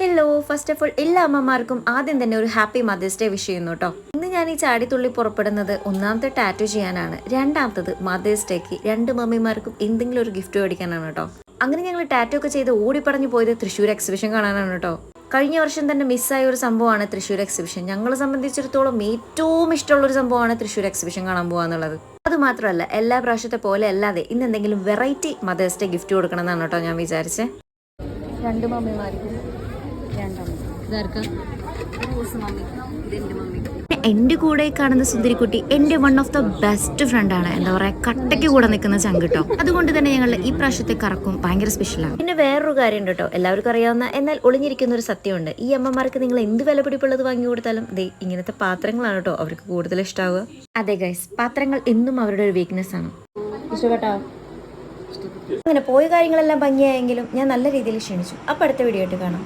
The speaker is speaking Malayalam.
ഹലോ, ഫസ്റ്റ് ഓഫ് ഓൾ എല്ലാ അമ്മമാർക്കും ആദ്യം തന്നെ ഒരു ഹാപ്പി മദേഴ്സ് ഡേ വിഷ് ചെയ്യുന്നു കേട്ടോ. ഇന്ന് ഞാൻ ഈ ചാടിത്തുള്ളി പുറപ്പെടുന്നത് ഒന്നാമത്തെ ടാറ്റു ചെയ്യാനാണ്, രണ്ടാമത്തത് മദേഴ്സ് ഡേക്ക് രണ്ട് മമ്മിമാർക്കും എന്തെങ്കിലും ഒരു ഗിഫ്റ്റ് മേടിക്കാനാണ് കേട്ടോ. അങ്ങനെ ഞങ്ങൾ ടാറ്റു ഒക്കെ ചെയ്ത് ഓടിപ്പറഞ്ഞു പോയത് തൃശ്ശൂർ എക്സിബിഷൻ കാണാനാണ് കേട്ടോ. കഴിഞ്ഞ വർഷം തന്നെ മിസ്സായ ഒരു സംഭവമാണ് തൃശ്ശൂർ എക്സിബിഷൻ. ഞങ്ങളെ സംബന്ധിച്ചിടത്തോളം ഏറ്റവും ഇഷ്ടമുള്ള ഒരു സംഭവമാണ് തൃശ്ശൂർ എക്സിബിഷൻ കാണാൻ പോകാന്നുള്ളത്. അത് മാത്രമല്ല, എല്ലാ പ്രാവശ്യത്തെ പോലെ അല്ലാതെ ഇന്ന് എന്തെങ്കിലും വെറൈറ്റി മദേഴ്സ് ഡേ ഗിഫ്റ്റ് കൊടുക്കണം എന്നാണ് കേട്ടോ ഞാൻ വിചാരിച്ചേ. രണ്ട് മമ്മിമാർക്കും എന്റെ കൂടെ കാണുന്ന സുന്ദരിക്കുട്ടി എന്റെ one of the best friend ആണ്. എന്താ പറയാ, കട്ടയ്ക്ക് കൂടെ നിൽക്കുന്ന ചങ്കിട്ടോ. അതുകൊണ്ട് തന്നെ ഞങ്ങളുടെ ഈ പ്രാവശ്യത്തെ കറക്കും ഭയങ്കര സ്പെഷ്യലാണ്. പിന്നെ വേറൊരു കാര്യം ഉണ്ട് കേട്ടോ, എല്ലാവർക്കും അറിയാവുന്ന എന്നാൽ ഒളിഞ്ഞിരിക്കുന്ന ഒരു സത്യമുണ്ട്. ഈ അമ്മമാർക്ക് നിങ്ങൾ എന്ത് വിലപിടിപ്പുള്ളത് വാങ്ങി കൊടുത്താലും ഇങ്ങനത്തെ പാത്രങ്ങളാണ് കേട്ടോ അവർക്ക് കൂടുതൽ ഇഷ്ടാവുക. അതെ ഗൈസ്, പാത്രങ്ങൾ എന്നും അവരുടെ ഒരു വീക്ക്നെസ് ആണ്. ഇഷ്ടപ്പെട്ടോ? അങ്ങനെ പോയ കാര്യങ്ങളെല്ലാം ഭംഗിയായെങ്കിലും ഞാൻ നല്ല രീതിയിൽ ക്ഷണിച്ചു. അപ്പൊ അടുത്ത വീഡിയോ ആയിട്ട് കാണാം.